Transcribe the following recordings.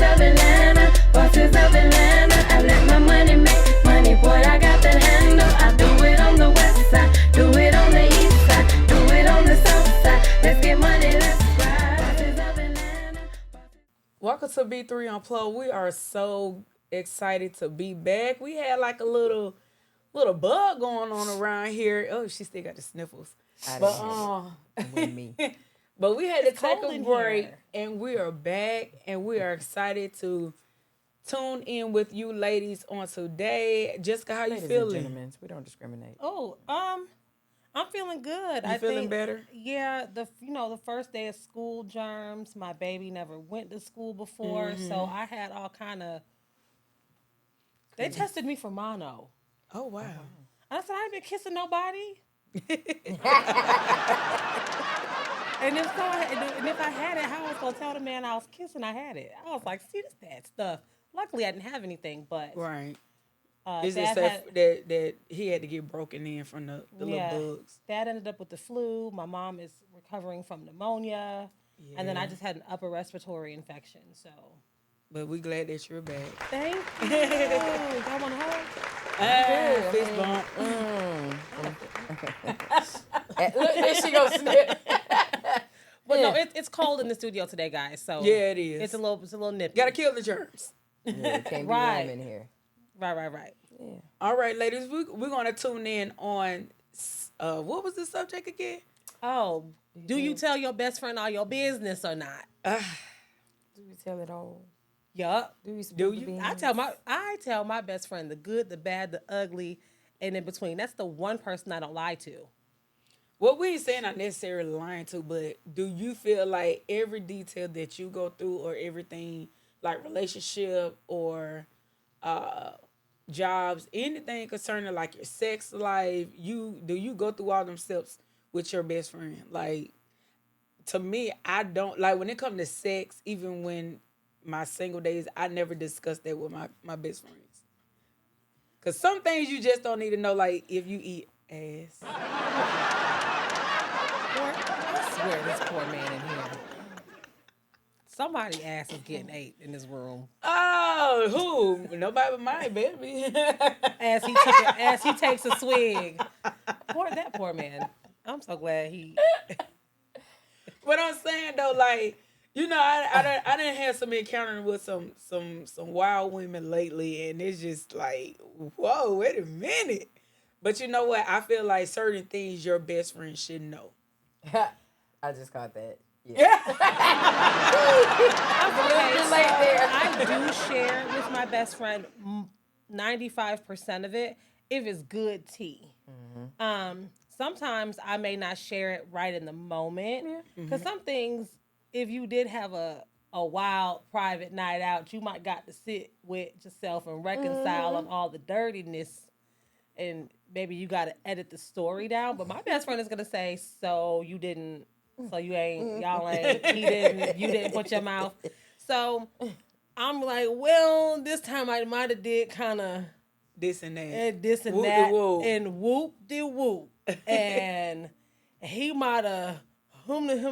of Atlanta, bosses of Atlanta. I let my money make money, boy, I got that handle. I do it on the west side, do it on the east side, do it on the south side. Let's get money, let's ride. Bosses of Atlanta. Welcome to B3 Unplugged. We are so excited to be back. We had like a little bug going on around here. Oh, she still got the sniffles. With me. But we had to take cold a in break, here. and we are back, and we are excited to tune in with you ladies on today. Jessica, how you Ladies and feeling? gentlemen, we don't discriminate. Oh, I'm feeling good. You feeling better? Yeah, the first day of school germs. My baby never went to school before, so I had all kind of. They tested me for mono, Oh wow. and I said I ain't been kissing nobody. And if I had it, how I was gonna tell the man I was kissing? I had it. I was like, see, this bad stuff. Luckily, I didn't have anything, but Right. It's Dad just that he had to get broken in from the little bugs. Dad ended up with the flu. My mom is recovering from pneumonia, and then I just had an upper respiratory infection. So, But we glad that you're back. thank you. Y'all want to hug? Fist bump. Look, there she goes. But no, it's cold in the studio today, guys. So Yeah, it is. It's a little nippy. Gotta kill the germs. Yeah, it can't be Right. warm in here. Right. Yeah. All right, ladies, we're gonna tune in on what was the subject again? Oh, do you tell your best friend all your business or not? Do we tell it all? Yup. Do we spill Do the you? beans? I tell my best friend the good, the bad, the ugly, and in between. That's the one person I don't lie to. Well, we ain't saying I'm necessarily lying to, but do you feel like every detail that you go through or everything, like relationship or jobs, anything concerning like your sex life, do you go through all them steps with your best friend? Like, to me, I don't like when it comes to sex, even when my single days, I never discuss that with my best friends. Cause some things you just don't need to know, like if you eat ass. I swear this poor man in here. Somebody ass is getting ate in this room. Oh, who? Nobody but my baby. As he takes a swig. That poor man. I'm so glad he. But I'm saying though, like, you know, I done had some encounters with some wild women lately, and it's just like, whoa, wait a minute. But you know what? I feel like certain things your best friend should know. I just caught that. Yeah. I do share with my best friend 95% of it if it's good tea. Sometimes I may not share it right in the moment because some things, if you did have a wild private night out, you might got to sit with yourself and reconcile on all the dirtiness, and maybe you got to edit the story down. But my best friend is gonna say, "So you didn't." So you didn't put your mouth. So I'm like, well, this time I might have did kind of This and that. and this and Whoop de that whoop. and whoop de whoop. And he might have hum. And so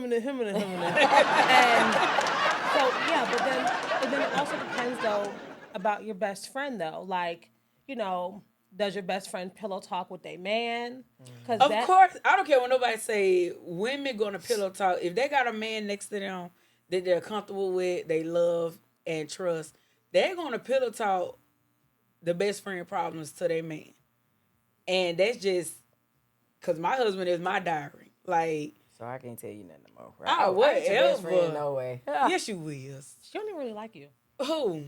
yeah, but then it also depends though about your best friend though. Like, does your best friend pillow talk with their man? Of course, I don't care what nobody say. Women gonna pillow talk if they got a man next to them that they're comfortable with, they love and trust. They're gonna pillow talk the best friend problems to their man, and that's just because my husband is my diary. Like, So I can't tell you nothing no more. Ah, I ain't your best whatever. friend, no way. yes, you will. She don't even really like you. Who?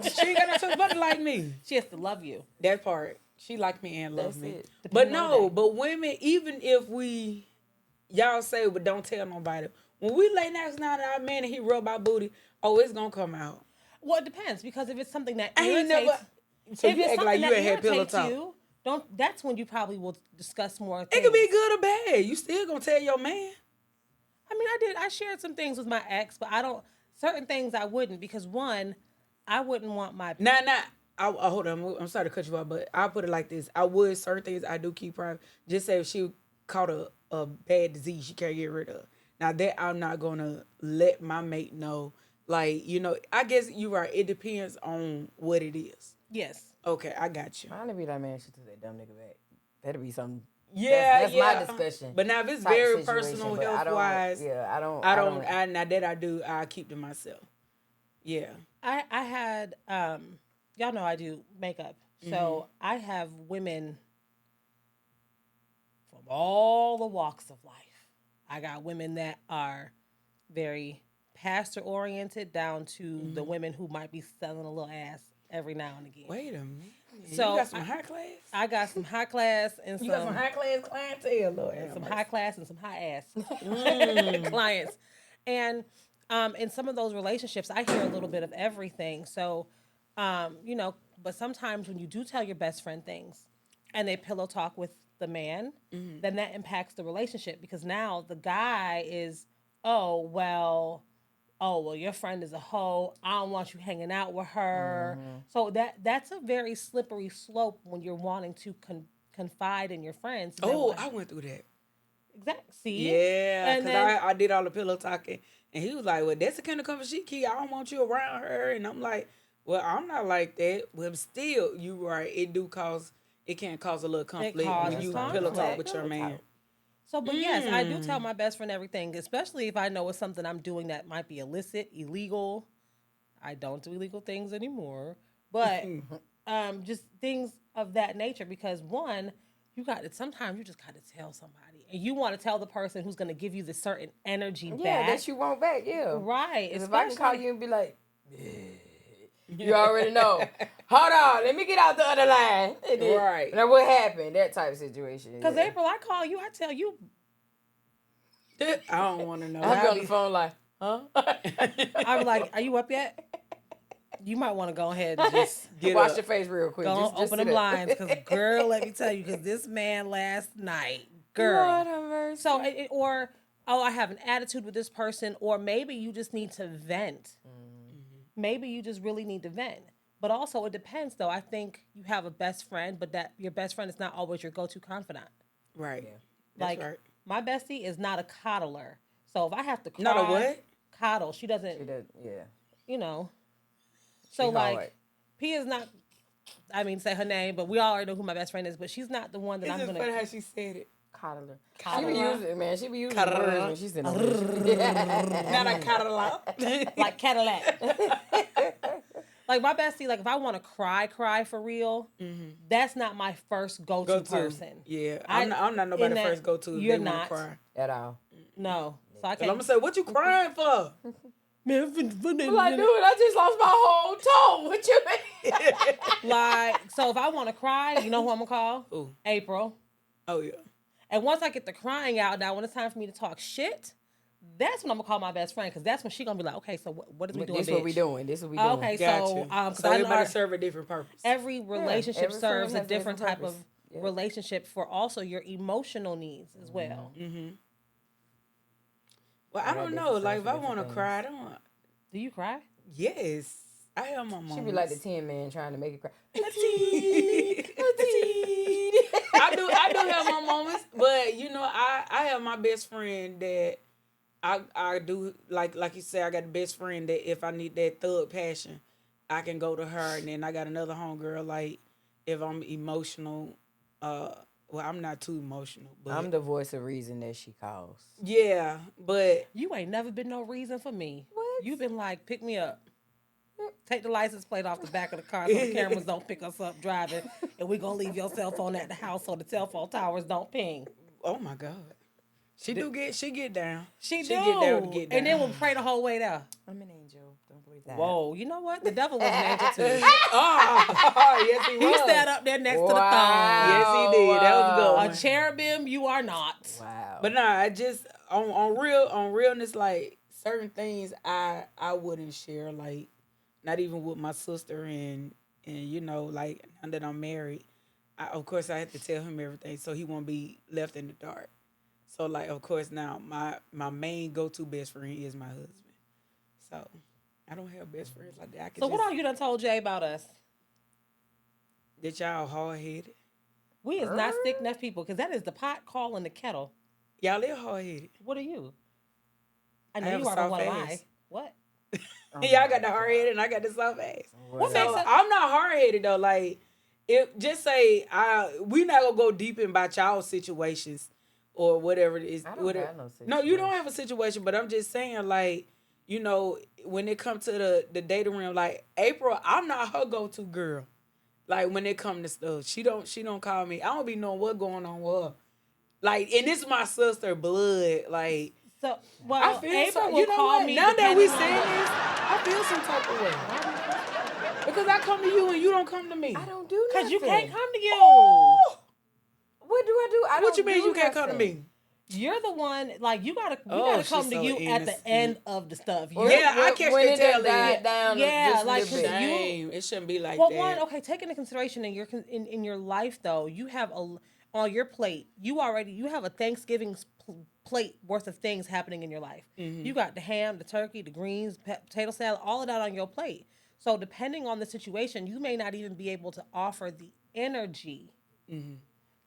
She ain't got no choice but to like me. She has to love you. That part. She like me and love That's me. it. But Depending on no, the day. but women, even if y'all say, but don't tell nobody. When we lay next night to our man and he rub our booty, oh, it's gonna come out. Well, it depends because if it's something that I ain't irritates, never. So if you it's act something like you that ain't had pillow irritates talk. you, that's when you probably will discuss more It things. could be good or bad. You still gonna tell your man. I mean, I shared some things with my ex, but certain things I wouldn't because one, I wouldn't want my Nah. Hold on. I'm sorry to cut you off, but I'll put it like this. I would certain things I do keep private. Just say if she caught a bad disease she can't get rid of. Now that I'm not gonna let my mate know Like, you know, I guess you're right. It depends on what it is. Yes. Okay, I got you. Mine would be like, man, she took that dumb nigga back. That'd be something. Yeah, That's yeah. my discussion. But now if it's type very situation, personal but health wise, I don't. Now that I do, I keep to myself. Yeah. I had y'all know I do makeup. So I have women from all the walks of life. I got women that are very pastor oriented down to the women who might be selling a little ass every now and again. Wait a minute. So you got some high class? I got some high class and You got some high class clientele, Lord. some high class and some high ass clients. And in some of those relationships, I hear a little bit of everything. So, you know, but sometimes when you do tell your best friend things and they pillow talk with the man, then that impacts the relationship because now the guy is, oh, well, your friend is a hoe. I don't want you hanging out with her. So that's a very slippery slope when you're wanting to confide in your friends. Oh, I went through that. Exactly. See? Yeah, And because then, I did all the pillow talking. And he was like, well, that's the kind of company she keep. I don't want you around her. And I'm like, well, I'm not like that. But still, you right. It can cause a little conflict when causes you conflict. pillow talk with your man. so, but yes, I do tell my best friend everything, especially if I know it's something I'm doing that might be illicit, illegal. I don't do illegal things anymore. But just things of that nature because one, sometimes you just got to tell somebody. And you want to tell the person who's going to give you the certain energy back. Yeah, that you want back, yeah. Right. If I can call you and be like, you already know. Hold on, let me get out the other line. Right. Now what happened? That type of situation. Because April, I call you, I tell you. I don't want to know. I'll be on the phone like, huh? I'm like, are you up yet? You might want to go ahead and just Wash your face real quick. go Just open them blinds. Because, girl, let me tell you, because this man last night, girl. Lord have mercy. So, I have an attitude with this person, or maybe you just need to vent. Maybe you just really need to vent. But also, it depends, though. I think you have a best friend, but that your best friend is not always your go-to confidant. Right. Yeah. Like, right. my bestie is not a coddler. So if I have to cry, Not a what? Coddle. She doesn't. Yeah. You know. So She like, hard. P is not. I mean, say her name, but we already know who my best friend is. But she's not the one that I'm It's gonna. funny how she said it. Coddler. She Coddler. be using, man. She be using Coddler. words when she's in a Not a Cadillac. Like Cadillac. Like my bestie, like if I want to cry for real, that's not my first go-to person. Yeah, I'm not nobody's first go-to. You're they not cry. at all. No, so I I'm can't. gonna say, what you crying for? Man, I'm like, dude, I just lost my whole toe. What you mean? like, so if I want to cry, you know who I'm gonna call? Who? April. Oh yeah. And once I get the crying out, now when it's time for me to talk shit, that's when I'm gonna call my best friend because that's when she gonna be like, okay, so what is we doing? This bitch? what we doing. This what we doing. Okay, Gotcha. so So everybody serve a different purpose. every relationship every serves friend a has a different different type of purpose. Yeah. relationship for also your emotional needs as well. Well, I don't know. Like if I want to cry, I don't. Do you cry? Yes, I have my moments. She be like the Tin Man trying to make it cry. I do have my moments, but you know, I have my best friend that I do like you say. I got a best friend that if I need that thug passion, I can go to her, and then I got another homegirl. Like if I'm emotional, well, I'm not too emotional, but I'm the voice of reason that she calls. yeah, but You ain't never been no reason for me. What? You been like, pick me up. Take the license plate off the back of the car so the cameras don't pick us up driving, and we gonna leave your cell phone at the house so the cell phone towers don't ping. oh my god, she get down. She do. get down to get down. And then we'll pray the whole way there. I'm an angel. Don't believe that. Whoa, you know what? The devil was an angel too. Oh, yes he was. He sat up there next to the throne. Yes, he did. That was a good one. A cherubim, you are not. Wow. But nah, I just on realness, like certain things I wouldn't share, like not even with my sister and you know, like now that I'm married, of course I have to tell him everything so he won't be left in the dark. So like of course now my main go-to best friend is my husband. So I don't have best friends like that. I can So what all you done told Jay about us? that y'all hard headed. We is not stick neck people because that is the pot calling the kettle. Y'all live hard headed. What are you? I I know have you a are gonna soft want to ass. lie. What? Y'all got the hard headed and I got the soft ass. What So makes it- I'm not hard headed though. Like, if just say we not gonna go deep in about y'all situations or whatever it is. I don't whatever. have no No, you don't situation. have a situation, but I'm just saying, like, you know, when it comes to the dating realm, like April, I'm not her go to girl. Like when it come to stuff, she don't call me. I don't be knowing what going on with her. Like, and this is my sister blood. Like, So, I well, feel April so. will You know call what? me Now that we depending saying on- this, I feel some type of way because I come to you and you don't come to me. I don't do nothing. Because you can't come to you. What do I do? I What don't you mean do you can't come to nothing. me? You're the one, like, we gotta she's come to so you at the innocent. end of the stuff. Or Yeah, I catch when the it done tail end. died down Yeah, just a like, little bit. Same. It shouldn't be like Well, that. one, okay, take into consideration in your life though, you have on your plate. You have a Thanksgiving plate worth of things happening in your life. Mm-hmm. You got the ham, the turkey, the greens, potato salad, all of that on your plate. So depending on the situation, you may not even be able to offer the energy Mm-hmm.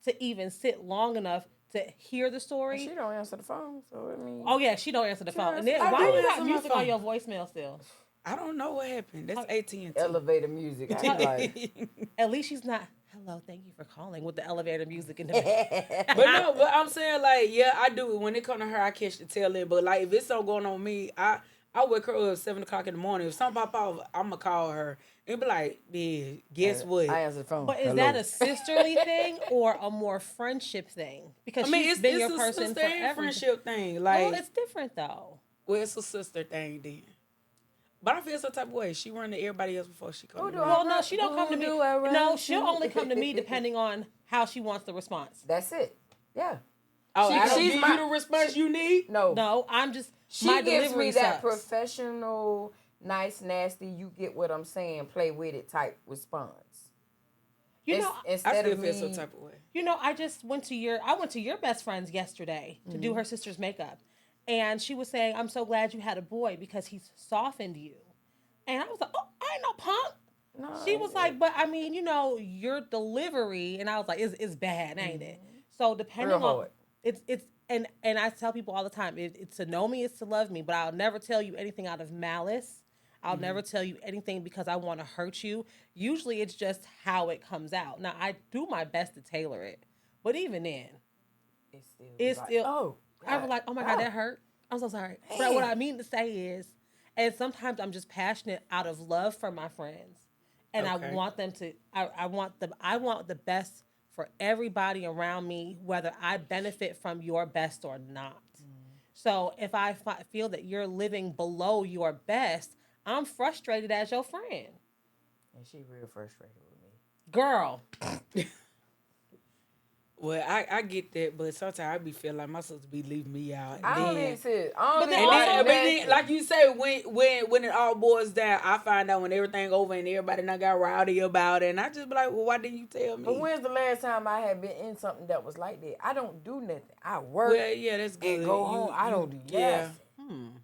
to even sit long enough to hear the story. She don't answer the phone, so I mean. Oh yeah, she don't answer the phone. And then I why do you got answer my music on phone. your voicemail still? I don't know what happened. That's AT&T. Elevator music. I ain't like. At least she's not. Hello, thank you for calling with the elevator music in the back. But no, but I'm saying, like, yeah, I do. When it come to her, I catch the tail end. But like, if it's something going on with me, I wake her up at 7:00 in the morning. If something pop off, I'ma call her and be like, yeah, guess what? I answer the phone. But is that a sisterly thing or a more friendship thing? Because I mean, she's it's been your a person sister for and everything. friendship thing. Like, Well, it's different though. it's a sister thing then. But I feel some type of way. She run to everybody else before she come to me. Well, no, she don't come to me. Who do I run No, she'll to? only come to me depending on how she wants the response. That's it. Yeah. Oh, I don't she's give my- you the response you need? No. No, I'm just She my gives delivery me that sucks. professional, nice, nasty, you get what I'm saying, play with it type response. You know, I Instead still of feel me, some type of way. You know, I went to your best friend's yesterday to do her sister's makeup. And she was saying, I'm so glad you had a boy because he's softened you. And I was like, oh, I ain't no punk. No, She was like, but I mean, you know, your delivery, and I was like, it's bad, ain't it? So depending Real on hard. it's and I tell people all the time, it's to know me, it's to love me, but I'll never tell you anything out of malice. I'll never tell you anything because I want to hurt you. Usually it's just how it comes out. Now I do my best to tailor it, but even then, it's like, still. oh, I was God. like, oh my God, that hurt. I'm so sorry. But what I mean to say is, and sometimes I'm just passionate out of love for my friends, and Okay. I want them to. I want the best for everybody around me, whether I benefit from your best or not. So if I feel that you're living below your best, I'm frustrated as your friend. And she real frustrated with me. Girl, Well, I get that, but sometimes I be feeling like my sister be leaving me out. I don't Then- need to. I don't then need And to then, like but then, that. like you say, when it all boils down, I find out when everything over and everybody not got rowdy about it, and I just be like, well, why didn't you tell me? But when's the last time I had been in something that was like that? I don't do nothing. I work Well, yeah, that's good. and go home. I don't do nothing.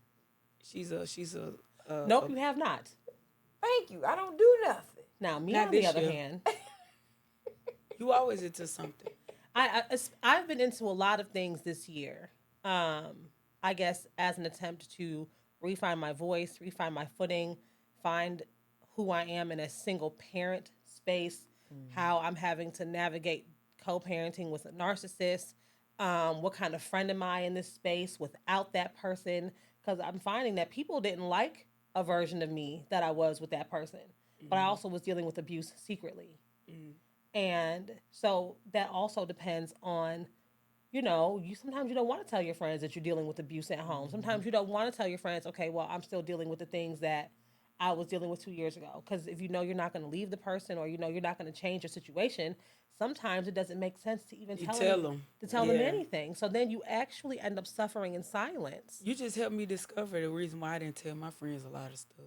She's a. nope, you have not. Thank you. I don't do nothing. Now me Not on the this other year. hand. You always into something. I've been into a lot of things this year. I guess as an attempt to refine my voice, refine my footing, find who I am in a single parent space, how I'm having to navigate co-parenting with a narcissist, what kind of friend am I in this space without that person? Because I'm finding that people didn't like a version of me that I was with that person. But I also was dealing with abuse secretly. And so that also depends on, you know, sometimes you don't want to tell your friends that you're dealing with abuse at home. Sometimes you don't want to tell your friends, okay, well, I'm still dealing with the things that I was dealing with 2 years ago. Because if you know you're not going to leave the person or you know you're not going to change your situation, sometimes it doesn't make sense to even tell them Yeah. anything. So then you actually end up suffering in silence. You just helped me discover the reason why I didn't tell my friends a lot of stuff,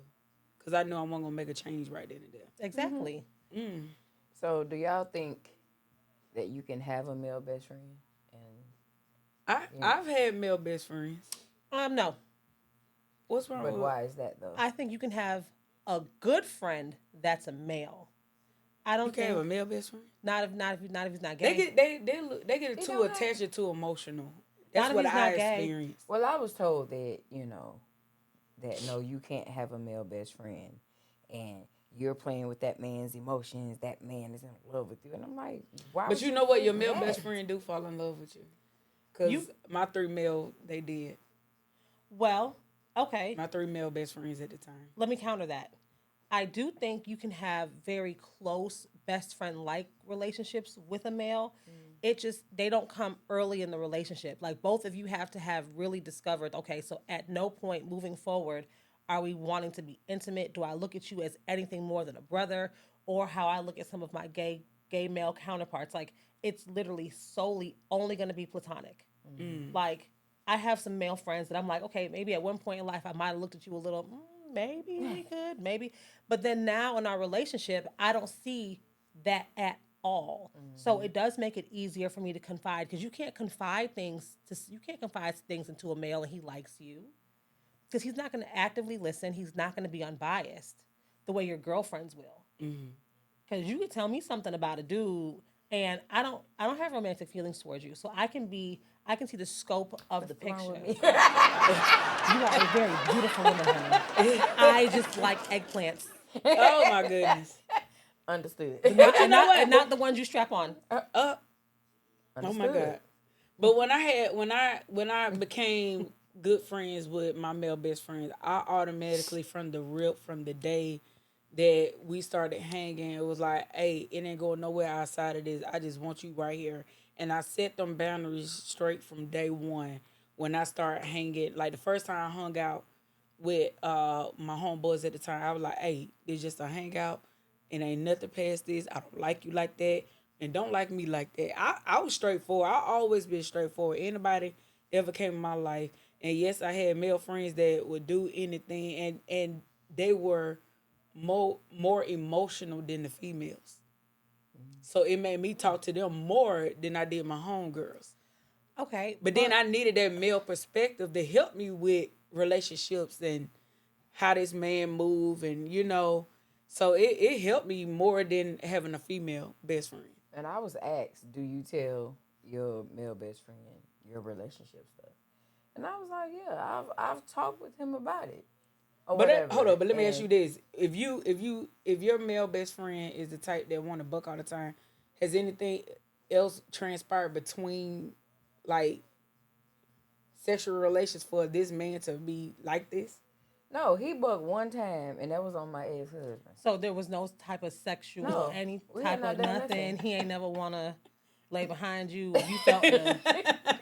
because I know I wasn't gonna make a change right then and there. Exactly. So do y'all think that you can have a male best friend? And I've had male best friends. No. What's wrong but with why is that though? I think you can have a good friend that's a male. I don't you can't have a think male best friend? not if he's not They gay. get it too don't have- attached to emotional. Not That's if what he's I not gay. experienced. Well, I was told that, that no, you can't have a male best friend, and you're playing with that man's emotions. That man is in love with you, and I'm like, why? But would you know what? Your think male that? best friend do fall in love with you. Because my 3 male, they did. Well, okay. My 3 male best friends at the time. Let me counter that. I do think you can have very close best friend like relationships with a male. It just, they don't come early in the relationship. Like both of you have to have really discovered, okay, so at no point moving forward are we wanting to be intimate. Do I look at you as anything more than a brother, or how I look at some of my gay male counterparts? Like it's literally solely only going to be platonic. Like I have some male friends that I'm like, okay, maybe at one point in life I might have looked at you a little, maybe we could, maybe. But then now in our relationship, I don't see that at all. So it does make it easier for me to confide, because you can't confide things into a male and he likes you, because he's not going to actively listen. He's not going to be unbiased the way your girlfriends will. Because you can tell me something about a dude, and I don't have romantic feelings towards you, so I can see the scope of the picture. You are a very beautiful woman, honey. I just like eggplants. Oh my goodness. Understood. But you know what? And not the ones you strap on. Oh my God. But when I became good friends with my male best friends, I automatically from the day that we started hanging, it was like, hey, it ain't going nowhere outside of this. I just want you right here. And I set them boundaries straight from day one when I started hanging. Like the first time I hung out with my homeboys at the time, I was like, hey, it's just a hangout. It ain't nothing past this. I don't like you like that, and don't like me like that. I was straightforward. I always been straightforward. Anybody ever came in my life, and yes, I had male friends that would do anything, and they were more emotional than the females. So it made me talk to them more than I did my homegirls. Okay. But then I needed that male perspective to help me with relationships and how this man move, and so it helped me more than having a female best friend. And I was asked, do you tell your male best friend your relationship stuff? And I was like, yeah, I've talked with him about it. But hold on, but let me ask you this: if your male best friend is the type that want to buck all the time, has anything else transpired between like sexual relations for this man to be like this? No, he bucked one time, and that was on my ex-husband. So there was no type of sexual, No, any we type had not of done nothing. nothing. He ain't never want to lay behind you. You felt the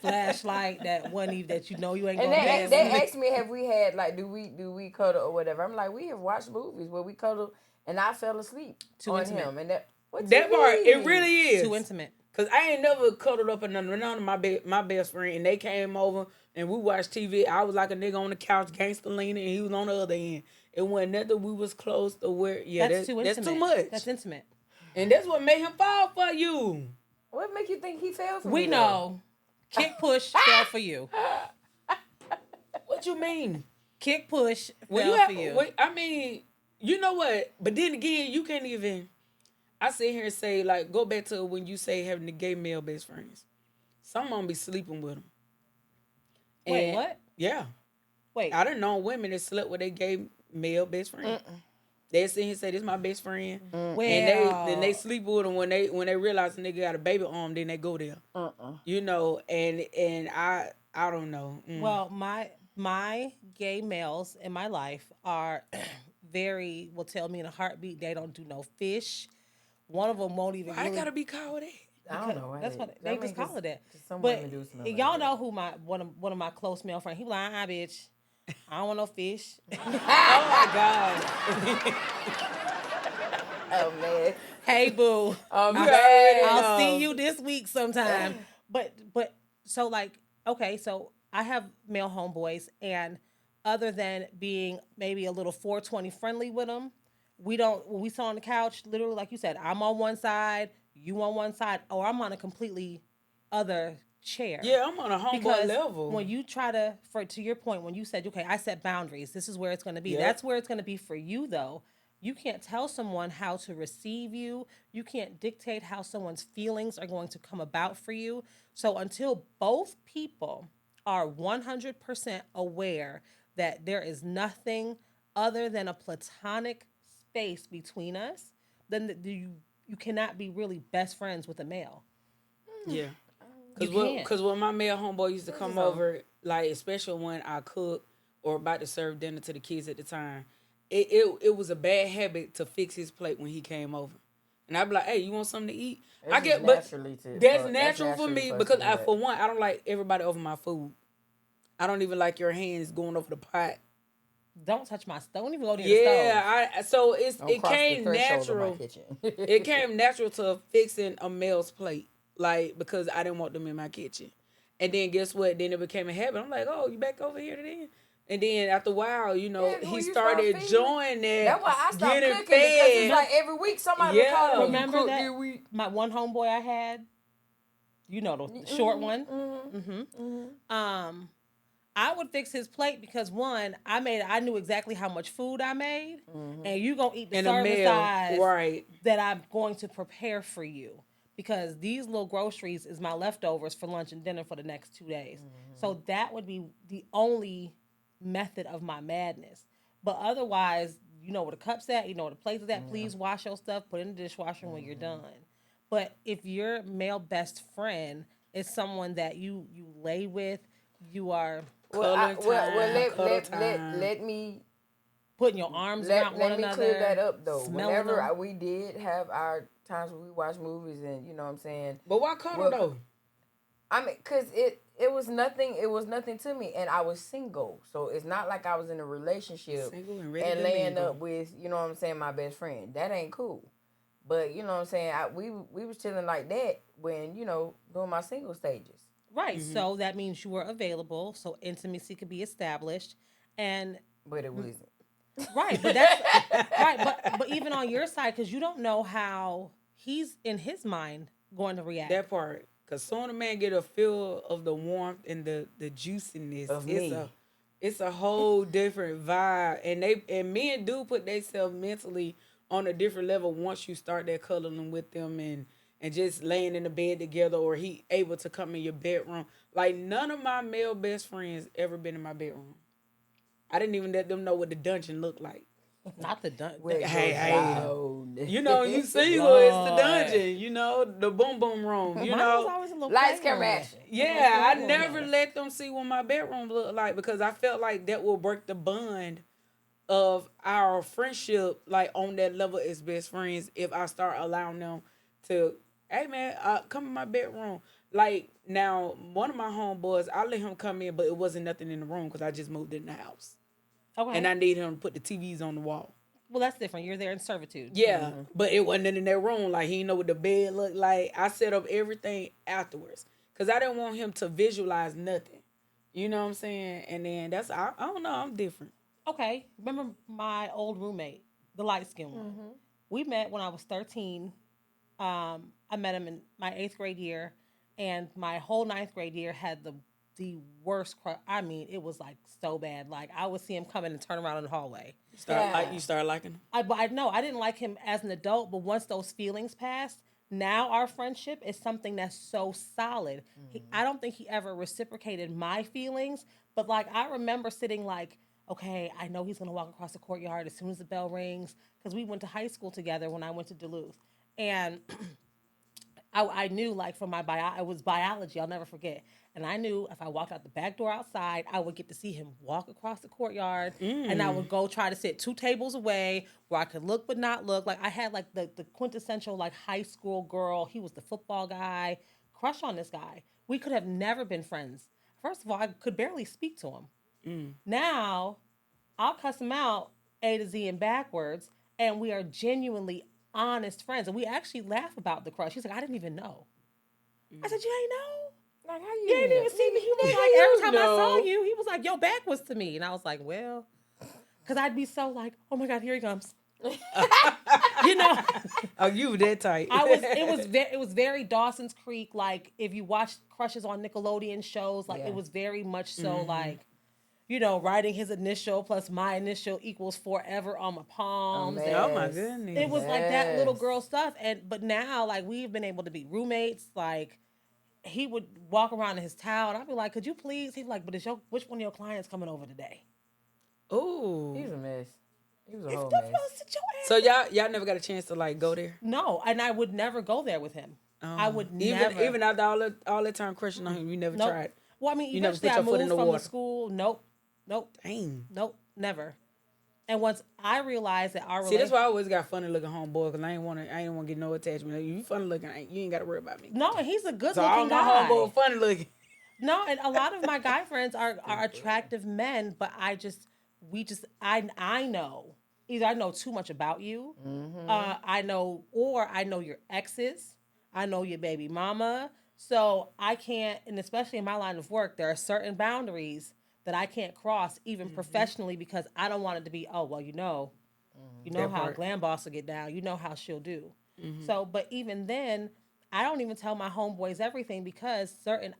flashlight that wasn't even, that you ain't And gonna they pass. asked me, have we had, like, do we cuddle or whatever? I'm like, we have watched movies where we cuddle, and I fell asleep Too on intimate. him. And that Part, it really is Too intimate. Cause I ain't never cuddled up with none of my best friend, and they came over and we watched TV. I was like a nigga on the couch, gangster leaning, and he was on the other end. It wasn't nothing. We was close to where. Yeah, that's too intimate. That's too much. That's intimate. And that's what made him fall for you. What make you think he fell for me? We know. Kick push fell for you. What you mean? Kick push Well, fell for you. I mean, you know what? But then again, you can't even. I sit here and say, like, go back to when you say having the gay male best friends. Some of them be sleeping with them. Wait, what? Yeah. Wait. I done known women that slept with their gay male best friend. They sit here and say, this is my best friend. Well, And they sleep with them when they realize the nigga got a baby arm, then they go there. And I don't know. Well, my gay males in my life are will tell me in a heartbeat they don't do no fish. One of them won't even. I gotta be called that. I don't know. Why That's what they just call it that. Some But women do smell y'all like know who one of my close male friends. He be like, bitch, I don't want no fish. Oh my God. Oh man. Hey boo, I'll see you this week sometime. But so like, okay, so I have male homeboys, and other than being maybe a little 420 friendly with them, we don't. When we sit on the couch, literally, like you said, I'm on one side, you on one side, or I'm on a completely other chair. Yeah, I'm on a homeboy level. When you try to your point, when you said, okay, I set boundaries, this is where it's going to be. Yep. That's where it's going to be for you, though. You can't tell someone how to receive you. You can't dictate how someone's feelings are going to come about for you. So until both people are 100% aware that there is nothing other than a platonic space between us, then you cannot be really best friends with a male. Yeah. You Cause can't. cause when my male homeboy used to come over, like especially when I cook or about to serve dinner to the kids at the time, it was a bad habit to fix his plate when he came over, and I'd be like, "Hey, you want something to eat?" It's just But naturally that's natural for naturally me us to because do that. for one, I don't like everybody over my food. I don't even like your hands going over the pot. Don't touch my stove. Don't even go near the stove. Yeah, so Don't it cross the came threshold of my natural. kitchen. It came natural to fixing a male's plate, like because I didn't want them in my kitchen. And then guess what? Then it became a habit. I'm like, oh, you back over here then? And then after a while, Yeah, he when you start started feeding, enjoying that. That's why I stopped getting cooking because it's fed. like every week somebody would call Yeah. me. You Remember cook that this week? my one homeboy I had, you know, the short one. I would fix his plate because one, I knew exactly how much food I made, and you gonna eat the And a serving meal, size right? that I'm going to prepare for you. Because these little groceries is my leftovers for lunch and dinner for the next 2 days. So that would be the only method of my madness. But otherwise, you know where the cup's at, you know where the plates is at. Please wash your stuff, put it in the dishwasher when you're done. But if your male best friend is someone that you lay with, you are Let me putting your arms around one let me another. clear that up though. smelling Whenever them. we did have our times when we watched movies and you know what I'm saying. But why cuddle Well, though? I mean, cause it was nothing. It was nothing to me, and I was single, so it's not like I was in a relationship Single and ready and to laying mingle. up with you know what I'm saying my best friend. That ain't cool. But you know what I'm saying. We was chilling like that when you know doing my single stages. Right. So that means you were available, so intimacy could be established. And But it wasn't. right, but that's right, but even on your side, because you don't know how he's in his mind going to react. That part, cause soon a man get a feel of the warmth and the juiciness Of it's me. it's a whole different vibe, and men do put themselves mentally on a different level once you start that cuddling with them and just laying in the bed together, or he able to come in your bedroom. Like none of my male best friends ever been in my bedroom. I didn't even let them know what the dungeon looked like. Not the dun. Where it Hey, goes hey. down. You single, it's the Lord. dungeon, the boom boom room, Mine was always a little Lights, playroom. camera, action. Yeah, I Playroom never mess. let them see what my bedroom looked like because I felt like that will break the bond of our friendship, like on that level as best friends. If I start allowing them to, hey man, come in my bedroom. Like now, one of my homeboys, I let him come in, but it wasn't nothing in the room because I just moved in the house, Okay. and I need him to put the TVs on the wall. Well, that's different. You're there in servitude. Yeah, but it wasn't in that room. Like he didn't know what the bed looked like. I set up everything afterwards because I didn't want him to visualize nothing. You know what I'm saying? And then I don't know. I'm different. Okay. Remember my old roommate, the light skinned one? We met when I was 13. I met him in my 8th grade year, and my whole 9th grade year had the worst crush. I mean, it was like so bad. Like I would see him coming and turn around in the hallway. You start liking him. I know I didn't like him as an adult, but once those feelings passed, now our friendship is something that's so solid. I don't think he ever reciprocated my feelings, but like I remember sitting like, okay, I know he's gonna walk across the courtyard as soon as the bell rings because we went to high school together when I went to Duluth, and I knew like from my it was biology. I'll never forget. And I knew if I walked out the back door outside, I would get to see him walk across the courtyard, and I would go try to sit 2 tables away where I could look but not look. Like I had like the quintessential like high school girl. He was the football guy. Crush on this guy. We could have never been friends. First of all, I could barely speak to him. Now I'll cuss him out A to Z and backwards, and we are genuinely honest friends. And we actually laugh about the crush. He's like, I didn't even know. I said, you ain't know? Like how You didn't even see me. He was like, every time I saw know. you, he was like, your back was to me. And I was like, well, because I'd be so like, oh my God, here he comes. You know, Oh, you that tight. it was very Dawson's Creek. Like if you watch crushes on Nickelodeon shows, like Yeah. it was very much so like, you know, writing his initial plus my initial equals forever on my palms. man. And Oh my goodness. it was like that little Yes. girl stuff. But now like we've been able to be roommates. Like he would walk around in his towel and I'd be like, could you please? He'd be like, but which one of your clients coming over today? Ooh. He was a mess. He was a It's whole difficult. mess. Sit your ass. So y'all never got a chance to like go there. No, and I would never go there with him. I would never. Even after all that time crushing on him, you never Nope. tried. Well, I mean, You never eventually put I your foot in moved the from water. the school. Nope, Dang. never. And once I realized that our See, that's why I always got funny looking homeboy because I ain't want to get no attachment. You funny looking, you ain't got to worry about me. No, and he's a good So all looking my guy. homeboy funny looking. No, and a lot of my guy friends are attractive men, but I know either I know too much about you, I know your exes, I know your baby mama, so I can't, and especially in my line of work, there are certain boundaries that I can't cross, even professionally, because I don't want it to be, oh well, you know That how part. glam boss will get down, you know how she'll do. So, but even then, I don't even tell my homeboys everything because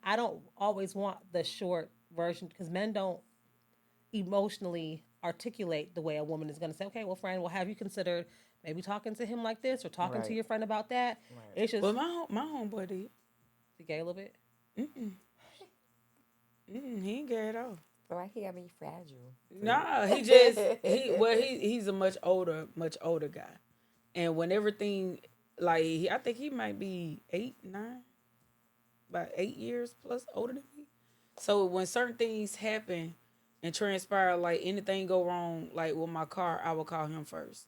I don't always want the short version because men don't emotionally articulate the way a woman is going to say, okay, well, friend, well, have you considered maybe talking to him like this or talking to Right. your friend about that? It's just, Well, my homeboy did. he gay a little bit. He ain't gay at all. Feel like he got me fragile. Nah, he's a much older guy, and when everything I think he might be 8, 9, about 8 years plus older than me. So when certain things happen and transpire, like anything go wrong, like with my car, I will call him first.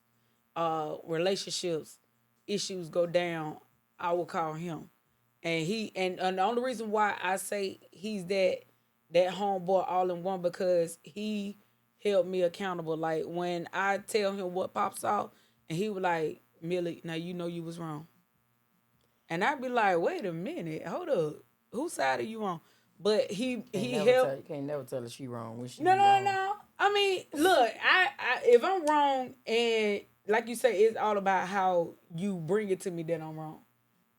Relationships issues go down, I will call him, and the only reason why I say he's that homeboy all in one because he held me accountable. Like when I tell him what pops out, and he was like, "Millie, now you know you was wrong," and I'd be like, "Wait a minute, hold up, whose side are you on?" But he helped. You can't never tell her she wrong when she No, be wrong. no. I mean, look, I if I'm wrong, and like you say, it's all about how you bring it to me that I'm wrong.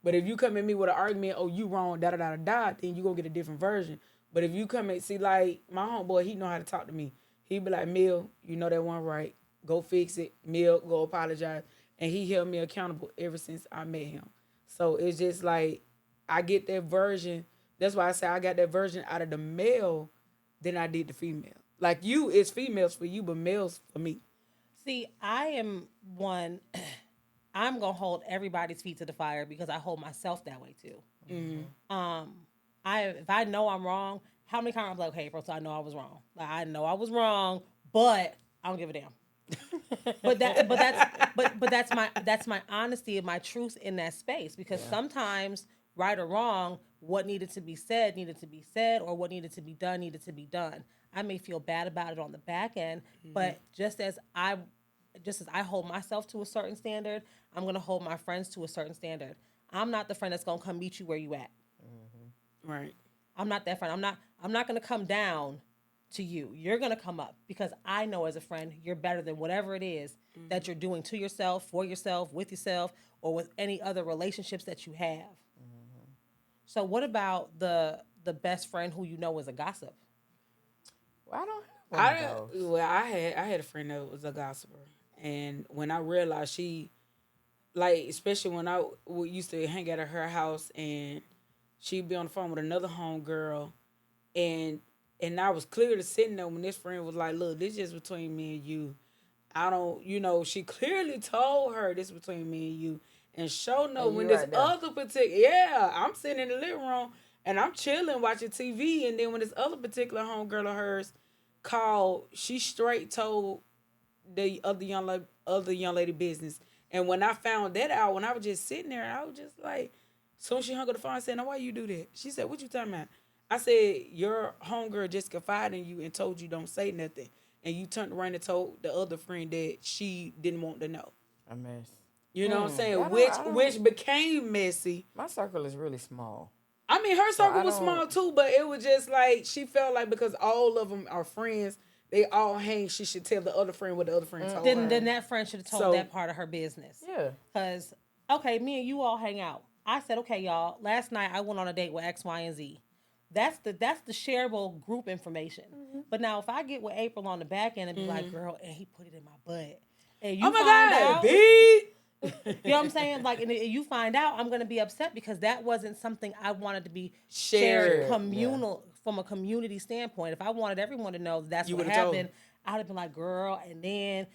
But if you come at me with an argument, oh, you wrong, da da da da, then you gonna get a different version. But if you come and see, like my homeboy, he know how to talk to me. He be like, Mill, you know that one right. Go fix it. Mill, go apologize. And he held me accountable ever since I met him. So it's just like I get that version. That's why I say I got that version out of the male than I did the female. Like you, it's females for you, but males for me. See, I am one, I'm going to hold everybody's feet to the fire because I hold myself that way too. If I know I'm wrong, how many times I'm like, okay, bro, so I know I was wrong. Like I know I was wrong, but I don't give a damn. That's my honesty and my truth in that space because sometimes, right or wrong, what needed to be said, or what needed to be done. I may feel bad about it on the back end, but just as I hold myself to a certain standard, I'm gonna hold my friends to a certain standard. I'm not the friend that's gonna come meet you where you at. Right. I'm not that friend. I'm not gonna come down to you. You're gonna come up because I know as a friend you're better than whatever it is that you're doing to yourself, for yourself, with yourself, or with any other relationships that you have. So what about the best friend who you know is a gossip? Well, I don't have one of those. I had a friend that was a gossiper, and when I realized she, like, especially when I used to hang out at her house, and she'd be on the phone with another homegirl, and I was clearly sitting there when this friend was like, "Look, this is between me and you. I don't, she clearly told her this between me and you, and sure no, And when you this right there. other I'm sitting in the living room and I'm chilling watching TV, and then when this other particular homegirl of hers called, she straight told the other young lady business. And when I found that out, when I was just sitting there, I was just like, soon she hung up the phone, I said, "Now why you do that?" She said, "What you talking about?" I said, "Your homegirl just confided in you and told you don't say nothing, and you turned around and told the other friend that she didn't want to know." A mess. You know what I'm saying? I Which don't- which became messy. My circle is really small. I mean, her circle I was don't- small too, but it was just like she felt like because all of them are friends, they all hang. She should tell the other friend what the other friend told her. Then that friend should have told So- that part of her business. Yeah. Because, okay, me and you all hang out. I said, okay, y'all, last night I went on a date with X, Y, and Z. That's the shareable group information. But now if I get with April on the back end and be like, girl, and he put it in my butt. And you Oh my find God, out, B! you know what I'm saying? Like, and you find out, I'm going to be upset because that wasn't something I wanted to be shared Shared, communal from a community standpoint. If I wanted everyone to know that's You what would've told happened, I'd have been like, girl, and then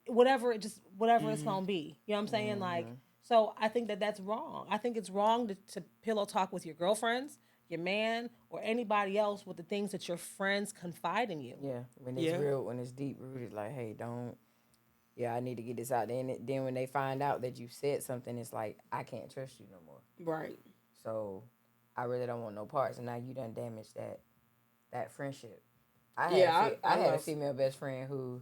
whatever it's gonna be. You know what I'm saying? Like, so I think that's wrong. I think it's wrong to pillow talk with your girlfriends, your man, or anybody else with the things that your friends confide in you. Yeah, when it's real, when it's deep rooted, like, hey, don't. Yeah, I need to get this out. Then when they find out that you said something, it's like, I can't trust you no more. Right. So I really don't want no parts. And now you done damaged that friendship. I had a female best friend who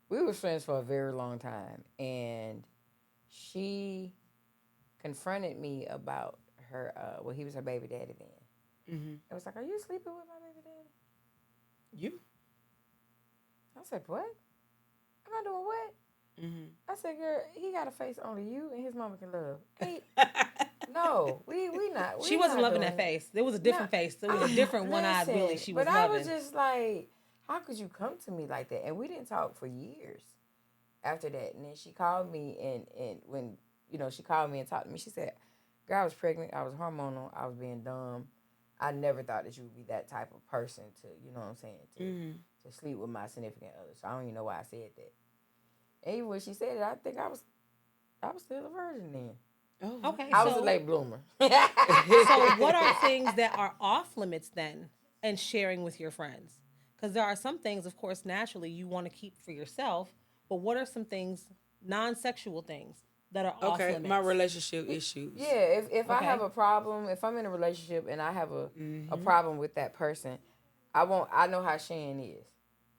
we were friends for a very long time, and she confronted me about her. He was her baby daddy then. Mm-hmm. I was like, "Are you sleeping with my baby daddy?" You? I said, "What? Am I doing what?" Mm-hmm. I said, "Girl, he got a face only you and his mama can love." No, we not. She wasn't loving that face. There was a different face. There was a different one-eyed Willie she was loving. But I was just like, how could you come to me like that? And we didn't talk for years after that. And then she called me, and when, she called me and talked to me, she said, girl, I was pregnant. I was hormonal. I was being dumb. I never thought that you would be that type of person to, you know what I'm saying, to sleep with my significant other. So I don't even know why I said that. And even when she said it, I think I was still a virgin then. Oh, okay. I was a late bloomer. So what are things that are off limits then and sharing with your friends? Because there are some things, of course, naturally you want to keep for yourself, but what are some things, non-sexual things, that are off limits? Okay, my relationship issues. Yeah, if I have a problem, if I'm in a relationship and I have a problem with that person, I know how Shan is.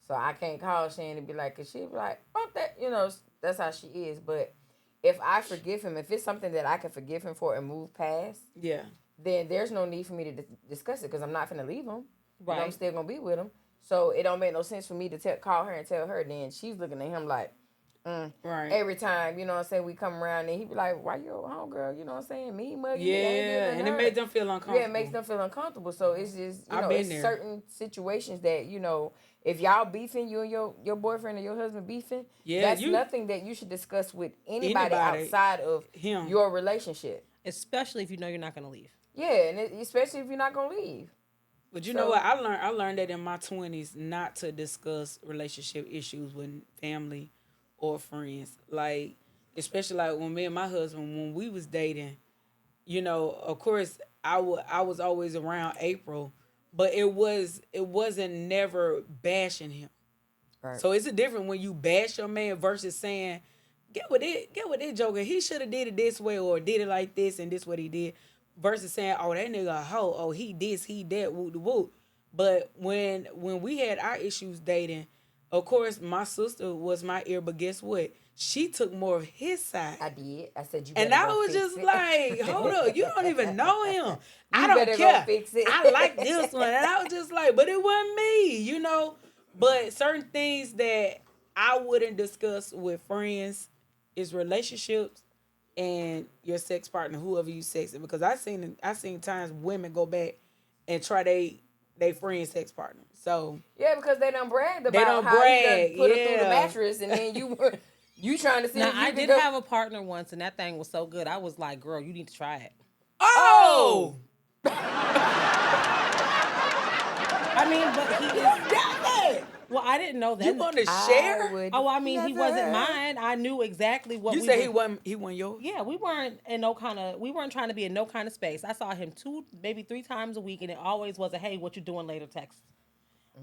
So I can't call Shan and be like, cause she'd be like, fuck that, that's how she is. But if I forgive him, if it's something that I can forgive him for and move past, then there's no need for me to discuss it because I'm not finna leave him. Right. I'm still gonna be with him. So it don't make no sense for me to call her and tell her. Then she's looking at him like, right. Every time, you know what I'm saying, we come around and he be like, why you a homegirl? You know what I'm saying? Me, muggy. Yeah, and it makes them feel uncomfortable. Yeah, it makes them feel uncomfortable. So it's just, it's certain situations that, if y'all beefing, you and your boyfriend or your husband beefing, that's nothing that you should discuss with anybody outside of him, your relationship. Especially if you know you're not going to leave. Yeah, and especially if you're not going to leave. But you know what? I learned that in my 20s not to discuss relationship issues with family or friends. Like, especially like when me and my husband, when we was dating, of course, I was always around April. But it wasn't never bashing him. Right. So it's a different when you bash your man versus saying, get with it, Joker. He should have did it this way or did it like this and this what he did. Versus saying, oh, that nigga a hoe. Oh, he this, he that, woo the woo. But when we had our issues dating, of course, my sister was my ear, but guess what? She took more of his side. I did. I said, you better. And I was just like, hold up, you don't even know him. I don't care. Fix it. I like this one. And I was just like, but it wasn't me, But certain things that I wouldn't discuss with friends is relationships and your sex partner, whoever you sexing. Because I seen times women go back and try they friend's sex partner. So yeah, because they done bragged about how you put it through the mattress and then you trying to see. Now, I did have a partner once, and that thing was so good. I was like, girl, you need to try it. Oh! I mean, but he is... Well, I didn't know that. You want to share? He wasn't mine. I knew exactly what you said he wasn't yours? Yeah, we weren't trying to be in no kind of space. I saw him 2, maybe 3 times a week, and it always was a, hey, what you doing later text.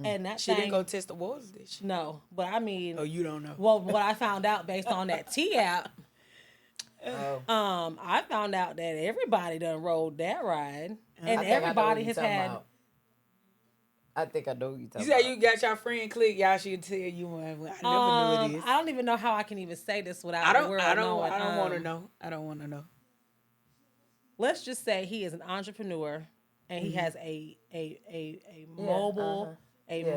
And that she didn't go test the waters, did she? No, but I mean... Oh, you don't know. Well, what I found out based on that T app, I found out that everybody done rode that ride. And everybody has had... I think I know who you talking about. You said you got your friend click. Y'all should tell you one. I never knew it is. I don't even know how I can even say this without the world knowing. I don't want to know. I don't want to know. Let's just say he is an entrepreneur and he has a mobile...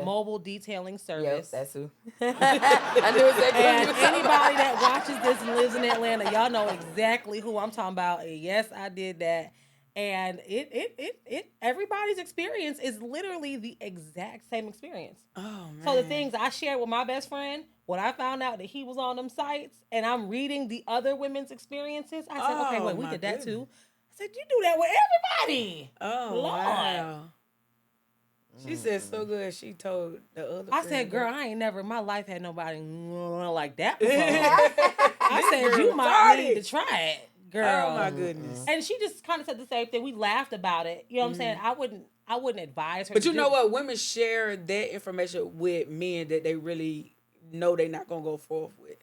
mobile detailing service. Yep, that's who. I knew exactly. And anybody that watches this and lives in Atlanta, y'all know exactly who I'm talking about. And yes, I did that. And it everybody's experience is literally the exact same experience. Oh man. So the things I shared with my best friend, when I found out that he was on them sites and I'm reading the other women's experiences, I said, okay, wait, we did that too. I said, you do that with everybody. Oh, Lord. Wow. She said so good. She told the other. I friend said, girl, that- I ain't never in my life had nobody like that before. I said, Girl you might retarded. need to try it, girl. Oh my goodness. And she just kind of said the same thing. We laughed about it. You know what I'm saying? I wouldn't advise her. But to you do know what? Women share that information with men that they really know they're not gonna go forth with.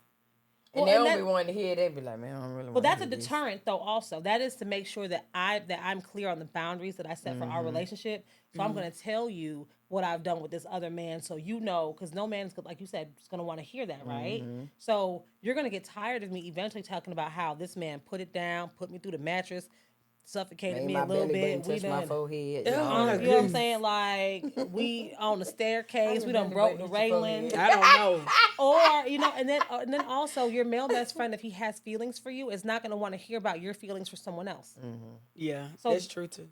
And Well, they and don't that- be wanting to hear it. They be like, man, I don't really Well, want to that's hear a this. deterrent, though. Also, that is to make sure that I'm clear on the boundaries that I set for our relationship. So I'm going to tell you what I've done with this other man, so you know, because no man's like you said is going to want to hear that, right? So you're going to get tired of me eventually talking about how this man put it down, put me through the mattress, suffocated Made me my a little belly bit. button touch my forehead. Oh, you know, my You know what I'm goodness. saying? Like we on the staircase, How we your done belly broke button the hit your railing. forehead? I don't know. Or and then also your male best friend, if he has feelings for you, is not going to want to hear about your feelings for someone else. Yeah, So- that's true too.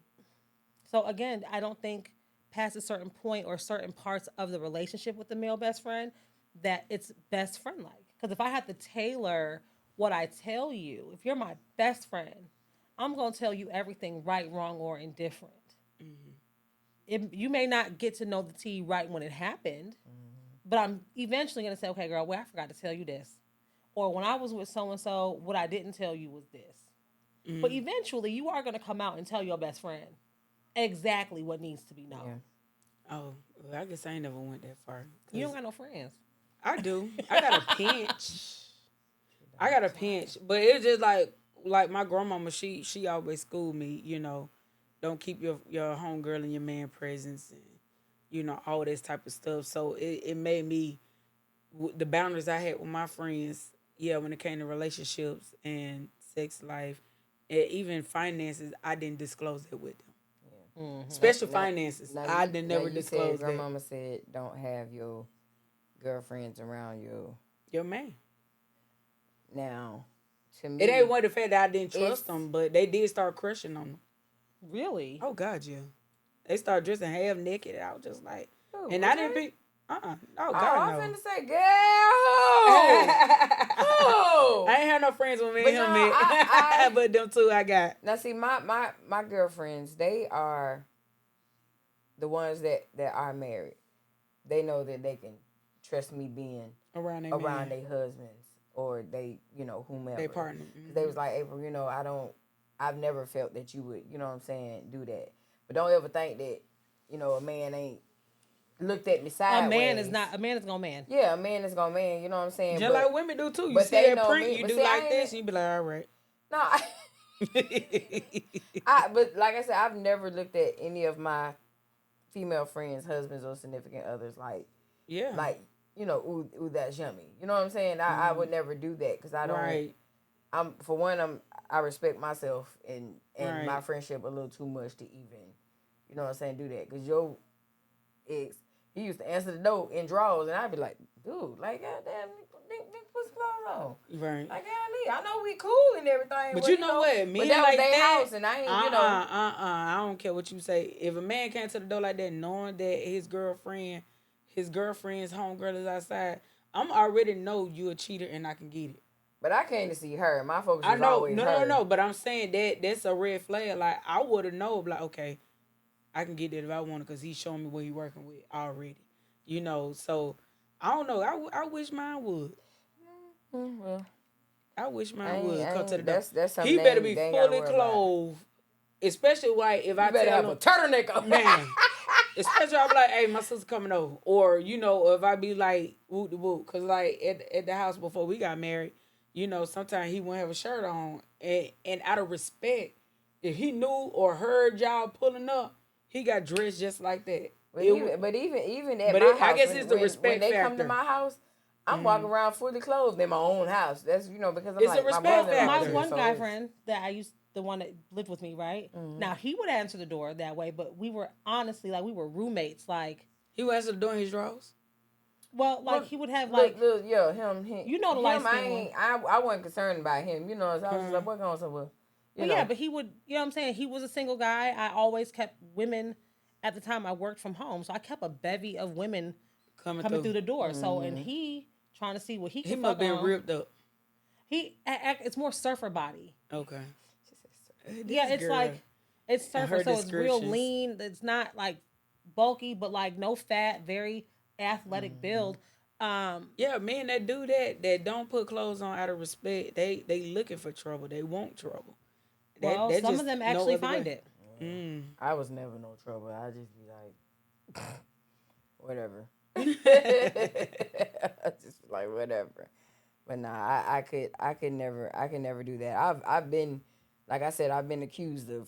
So again, I don't think past a certain point or certain parts of the relationship with the male best friend that it's best friend like. Because if I have to tailor what I tell you, if you're my best friend, I'm gonna tell you everything right, wrong, or indifferent. You may not get to know the tea right when it happened, but I'm eventually gonna say, okay, girl, well, I forgot to tell you this, or when I was with so and so, what I didn't tell you was this. But eventually, you are gonna come out and tell your best friend exactly what needs to be known. Yeah. Oh, well, I guess I ain't never went that far. You don't got no friends. I do. I got a pinch. I got a pinch, but it's just like my grandmama. She always schooled me. You know, don't keep your homegirl and your man presence, and you know all this type of stuff. So it made me the boundaries I had with my friends. Yeah, when it came to relationships and sex life, and even finances, I didn't disclose that with them. Especially finances, I didn't never disclose that. Grandmama said, don't have your girlfriends around you. Your man. Now, to me, It ain't one the fact that I didn't trust It's- them, but they did start crushing on them. Really? Oh God, yeah. They started dressing half naked. I was just like, Ooh, and was I didn't they? be. Oh Oh, God, I'm no. finna say, girl. Oh. I ain't had no friends with me But and him, no, man. I- But them two I got. Now, see, my girlfriends, they are the ones that are married. They know that they can trust me being Around their around man. their husbands or they, whomever. They partner. They was like, April, I've never felt that you would, you know what I'm saying, do that. But don't ever think that, a man ain't looked at me sideways. A man is gonna man. Yeah, a man is gonna man, you know what I'm saying? Just But- like women do too. You but see they that know print, me. you But do see, I like ain't- this, you be like, all right. No, but like I said, I've never looked at any of my female friends, husbands, or significant others like, Yeah. ooh, that's yummy. You know what I'm saying? I would never do that because I don't. Right. I respect myself and Right. my friendship a little too much to even, you know what I'm saying, do that. Because your ex, he used to answer the door in drawers, and I'd be like, dude, like, goddamn, nigga, put some clothes on. Right. Like, I know we cool and everything. But you know what? Me But that like was their that, house, and I ain't, I don't care what you say. If a man came to the door like that, knowing that his girlfriend's homegirl is outside, I'm already know you a cheater and I can get it. But I came to see her. My focus I was know, always her. no. But I'm saying that's a red flag. Like I would have known, like okay, I can get that if I want it because he's showing me what he's working with already. So I don't know. I wish mine would. Well, I wish I mine ain't- would I come ain't- to the door. that's something He they better ain't- be they ain't gotta fully worry about. clothed, especially like if I You better tell have him, a turtleneck on. man. Especially I'll be like, hey, my sister coming over. Or, or if I be like, whoop de whoop. Because, like, at the house before we got married, sometimes he wouldn't have a shirt on. And out of respect, if he knew or heard y'all pulling up, he got dressed just like that. But It even, wa- but even at but my it- I house, guess it's the respect when they come to factor. my house, I'm walking around fully clothed in my own house. That's because I'm It's like a respect my brother. factor. My Yeah, one guy friend that I used, the one that lived with me, right? Now he would answer the door that way, but we were honestly like we were roommates. Like, he would answer the door in his drawers. he would have like Look, him. You know the him, light-skinned I wasn't concerned about him. So I was just like, what going on? So, yeah, but he would, you know what I'm saying? He was a single guy. I always kept women at the time I worked from home. So I kept a bevy of women coming through the door. So, and he trying to see what he He could must fuck been on. ripped up. It's more surfer body. Okay. Yeah, it's girl. like, it's surfer. her So it's real descriptions. lean. It's not like bulky, but like no fat, very athletic build. Yeah, men that do that don't put clothes on out of respect, they looking for trouble. They want trouble. Well, That some just of them no actually other find way. it. I was never no trouble. I just be like, whatever. Just like whatever. But nah, I could never do that. I've been, like I said, I've been accused of,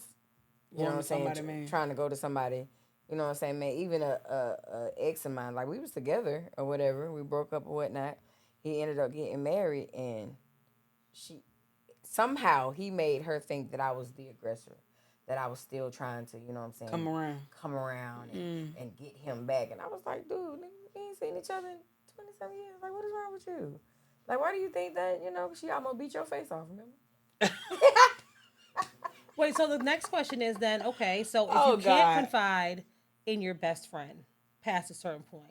you know what I'm saying, Somebody, man. trying to go to somebody. You know what I'm saying, man. Even a ex of mine, like we was together or whatever. We broke up or whatnot. He ended up getting married, and she somehow he made her think that I was the aggressor, that I was still trying to, you know what I'm saying, come around and get him back. And I was like, dude, nigga, we ain't seen each other in 27 years. Like, what is wrong with you? Like, why do you think that, you know, she almost beat your face off, remember? Wait, so the next question is then, okay, so if Oh, you can't God. confide in your best friend past a certain point,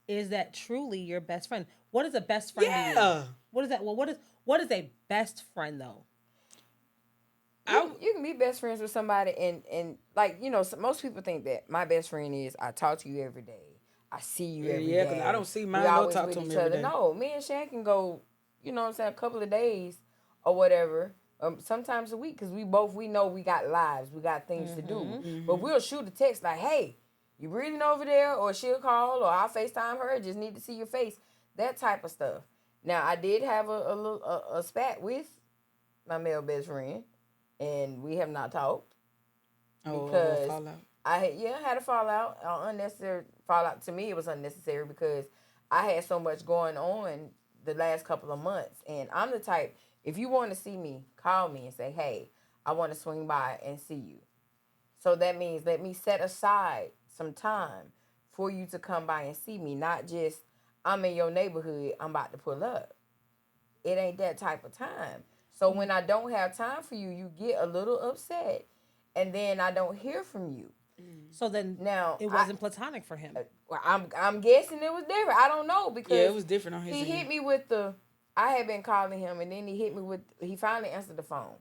is that truly your best friend? What is a best friend to you? Yeah. What is that? Well, what is a best friend though? You can be best friends with somebody and like, you know, most people think that my best friend is I talk to you every day. I see you every day. Yeah, 'cause I don't see mine We or always talk with to 'em each every other. day. No, me and Shan can go, you know what I'm saying, a couple of days or whatever. Sometimes a week because we know we got lives. We got things to do. But we'll shoot a text like, hey, you breathing over there? Or she'll call or I'll FaceTime her. Just need to see your face. That type of stuff. Now, I did have a little a spat with my male best friend, and we have not talked because fallout. I had a fallout, unnecessary fallout. To me, it was unnecessary because I had so much going on the last couple of months, and I'm the type. If you want to see me, call me and say, "Hey, I want to swing by and see you." So that means let me set aside some time for you to come by and see me, not just I'm in your neighborhood, I'm about to pull up. It ain't that type of time. So when I don't have time for you, you get a little upset, and then I don't hear from you. So then Now it wasn't platonic for him. Well, I'm guessing it was different. I don't know because Yeah, it was different on his he end. hit me with the. I had been calling him, and then he hit me with. He finally answered the phone,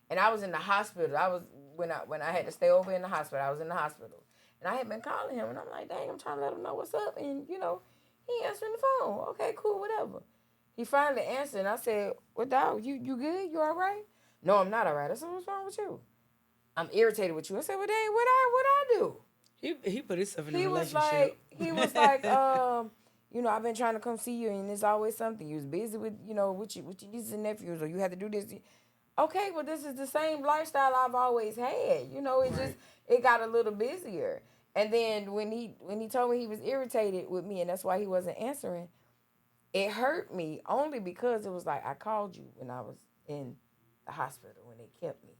and I was in the hospital. I was when I had to stay over in the hospital. I was in the hospital, and I had been calling him, and I'm like, dang, I'm trying to let him know what's up, and you know, he answering the phone. Okay, cool, whatever. He finally answered, and I said, "What dog? You good? You all right?" No, I'm not all right. I said, "What's wrong with you?" I'm irritated with you. I said, "Well, dang, what I do?" He put himself in a He was relationship. like, you know, I've been trying to come see you, and there's always something. You was busy with, you know, with your nieces and nephews, or you had to do this. Okay, well, this is the same lifestyle I've always had. You know, it got a little busier. And then when he told me he was irritated with me, and that's why he wasn't answering, it hurt me only because it was like I called you when I was in the hospital when they kept me.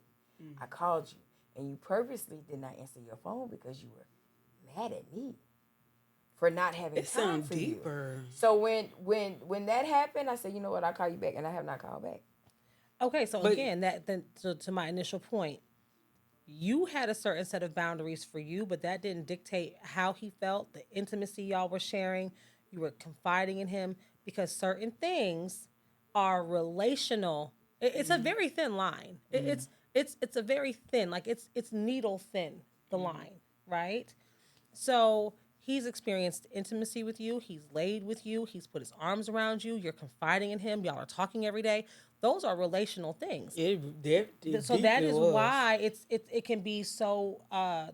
I called you, and you purposely did not answer your phone because you were mad at me for not having It time sounds for deeper. you. So when that happened, I said, you know what, I'll call you back, and I have not called back. Okay, so But- again, to my initial point, you had a certain set of boundaries for you, but that didn't dictate how he felt, the intimacy y'all were sharing. You were confiding in him because certain things are relational. It's a very thin line. It's a very thin, like it's needle thin, the line, right? So he's experienced intimacy with you. He's laid with you. He's put his arms around you. You're confiding in him. Y'all are talking every day. Those are relational things. So that is why it can be so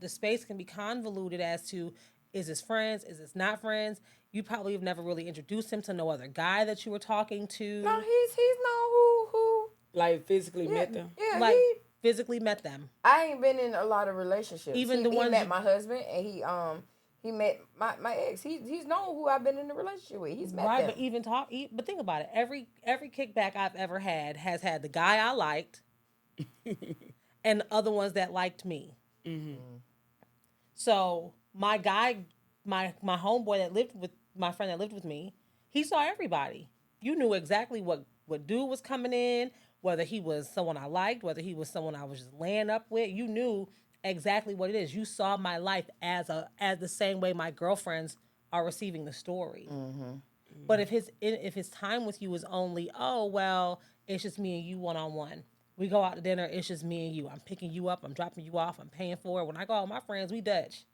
the space can be convoluted as to is this friends, is this not friends? You probably have never really introduced him to no other guy that you were talking to. No, he's known who like physically met them. yeah Like physically met them. I ain't been in a lot of relationships. Even he the ones met you- my husband, and he met my ex. He's known who I've been in a relationship with. He's met Right, them. but think about it. Every kickback I've ever had has had the guy I liked and the other ones that liked me. So my guy, my homeboy that lived with my friend that lived with me, he saw everybody. You knew exactly what dude was coming in, whether he was someone I liked, whether he was someone I was just laying up with. You knew exactly what it is. You saw my life as the same way my girlfriends are receiving the story. But if his time with you is only, oh well, it's just me and you one on one. We go out to dinner, it's just me and you. I'm picking you up, I'm dropping you off, I'm paying for it. When I go out with my friends, we Dutch.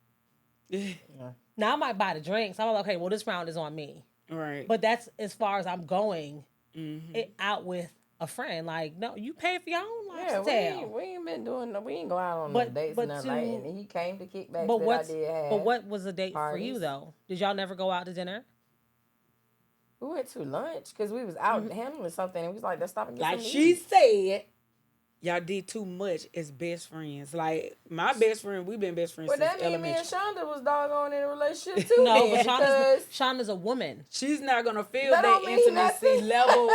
Now I might buy the drinks. I'm like, okay, well, this round is on me. Right. But that's as far as I'm going it out with a friend. Like, no, you pay for your own lobster tail. we ain't been doing we ain't go out on no But- dates but and nothing like that. And he came to kickbacks But that I did have. but what was a date for you parties. though? Did y'all never go out to dinner? We went to lunch because we was out handling something and we was like, let's stop and get Like something to she eat. said, y'all did too much as best friends. Like my best friend, we've been best friends Well, since that mean me elementary. and Shonda was doggone in a relationship too. No, then, but because Shonda's a woman. She's not gonna feel That that don't mean intimacy nothing. level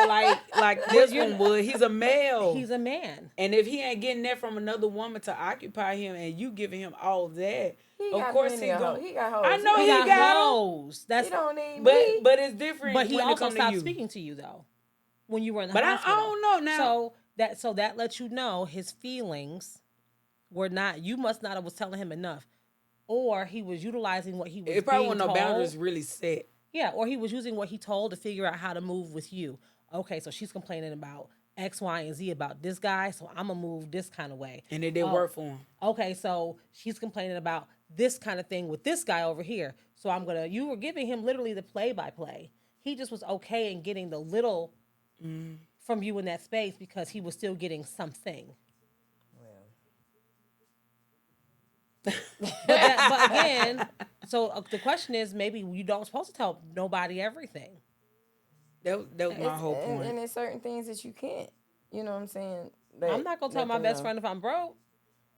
like this one would. He's a male. He's a man. And if he ain't getting that from another woman to occupy him, and you giving him all that, he of got course plenty he of going. hoes. He got hoes. I know He he got got 'em. hoes. That's He don't need me. But it's different. but he when it also come to stopped you. speaking to you though when you were in the But I hospital. don't know now. So that lets you know his feelings were not. You must not have was telling him enough, or he was utilizing what he was. It probably being wasn't no told. boundaries really set. Yeah, or he was using what he told to figure out how to move with you. Okay, so she's complaining about X, Y, and Z about this guy, so I'm gonna move this kind of way. And it didn't work for him. Okay, so she's complaining about this kind of thing with this guy over here. So you were giving him literally the play by play. He just was okay in getting the little from you in that space because he was still getting something. But again, so the question is maybe you don't supposed to tell nobody everything. That was my whole point. And there's certain things that you can't. You know what I'm saying? I'm not gonna tell my best friend if I'm broke,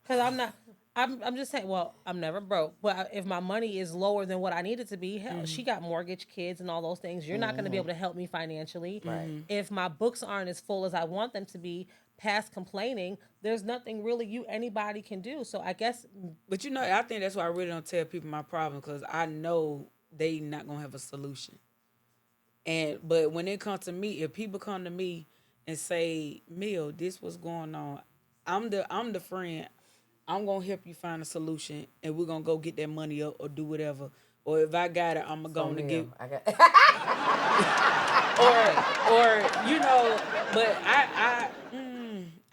because I'm not. I'm just saying. Well, I'm never broke, but if my money is lower than what I need it to be, hell, she got mortgage, kids, and all those things. You're not gonna be able to help me financially. Right. If my books aren't as full as I want them to be, past complaining, there's nothing really anybody can do. So I guess. But I think that's why I really don't tell people my problem, because I know they not gonna have a solution. But when it comes to me, if people come to me and say, Mill, this what's going on, I'm the friend. I'm gonna help you find a solution, and we're gonna go get that money up or do whatever. Or if I got it, I'm gonna get. I got.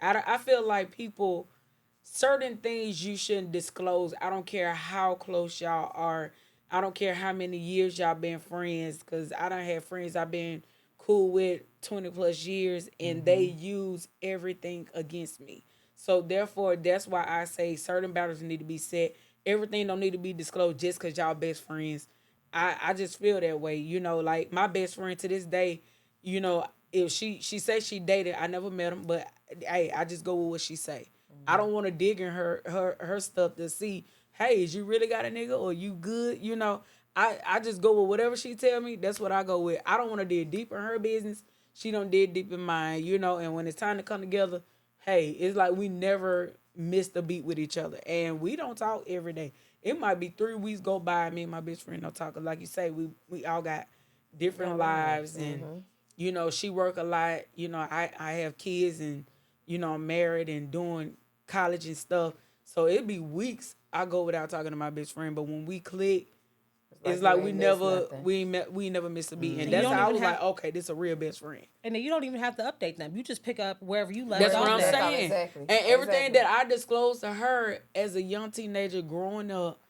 But I feel like people, certain things you shouldn't disclose. I don't care how close y'all are. I don't care how many years y'all been friends, because I done had friends I've been cool with 20 plus years, and they use everything against me. So therefore, that's why I say certain boundaries need to be set. Everything don't need to be disclosed just because y'all best friends. I just feel that way. Like my best friend to this day, if she says she dated, I never met him, but hey, I just go with what she say. I don't want to dig in her stuff to see, hey, is you really got a nigga or you good? I just go with whatever she tell me. That's what I go with. I don't want to dig deep in her business. She don't dig deep in mine, and when it's time to come together, hey, it's like we never missed a beat with each other. And we don't talk every day. It might be 3 weeks go by, me and my best friend don't talk. Like you say, we all got different lives, and she work a lot. I have kids, and I'm married and doing college and stuff. So it'd be weeks I go without talking to my best friend. But when we click, it's like we never missed a beat. And that's how I was like, okay, this is a real best friend. And then you don't even have to update them. You just pick up wherever you left That's off. what I'm at. saying. Exactly. And everything that I disclosed to her as a young teenager growing up,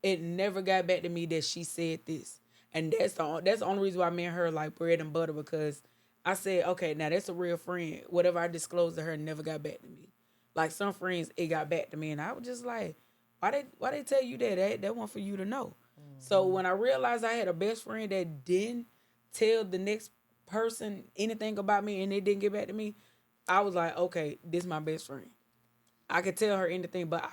it never got back to me that she said this. And that's the only reason why me and her like bread and butter, because I said, okay, now that's a real friend. Whatever I disclosed to her never got back to me. Like some friends, it got back to me, and I was just like, why they tell you that? That one for you to know. So when I realized I had a best friend that didn't tell the next person anything about me and it didn't get back to me, I was like, okay, this is my best friend. I could tell her anything, but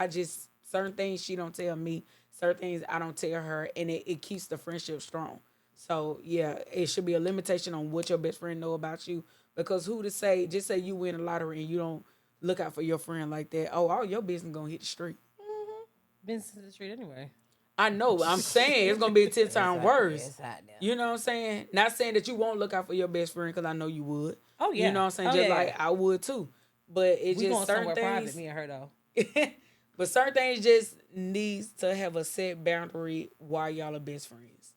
certain things she don't tell me, certain things I don't tell her, and it keeps the friendship strong. So yeah, it should be a limitation on what your best friend know about you, because who to say, just say you win a lottery and you don't look out for your friend like that. Oh, all your business gonna hit the street. Business in the street anyway. I know. I'm saying it's gonna be 10 times worse. It's hot now. You know what I'm saying? Not saying that you won't look out for your best friend, because I know you would. Oh yeah. You know what I'm saying? Oh, Just yeah. like I would too. But it's We just going certain somewhere things. private, me and her though. But certain things just needs to have a set boundary while y'all are best friends.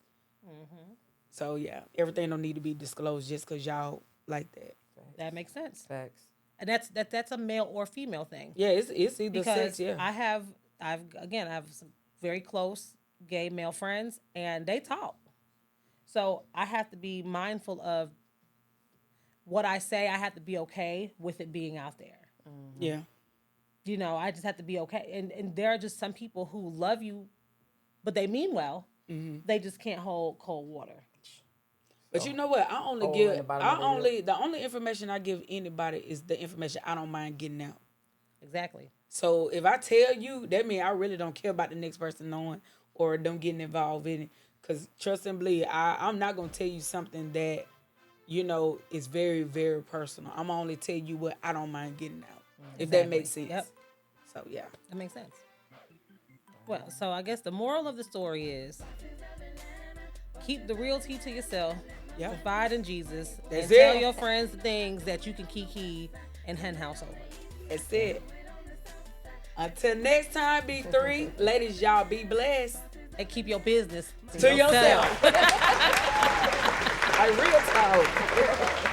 So yeah, everything don't need to be disclosed just because y'all like that. That makes sense. Facts. And that's a male or female thing. Yeah, it's either Because sex. Yeah. I have some very close gay male friends, and they talk. So I have to be mindful of what I say. I have to be okay with it being out there. Yeah. You know, I just have to be okay. And there are just some people who love you, but they mean well. They just can't hold cold water. But you know what? The only information I give anybody is the information I don't mind getting out. Exactly. So if I tell you, that means I really don't care about the next person knowing or them getting involved in it. Because trust and believe, I'm not going to tell you something that, you know, is very, very personal. I'm going to only tell you what I don't mind getting out. If that makes sense. Yep. So, yeah. That makes sense. Well, so I guess the moral of the story is keep the real tea to yourself. Yeah. Confide in Jesus. That's and tell it. your friends the things that you can kiki and hen house over. That's it. Until next time, B3. Ladies, y'all be blessed. And keep your business To yourself. Like real talk.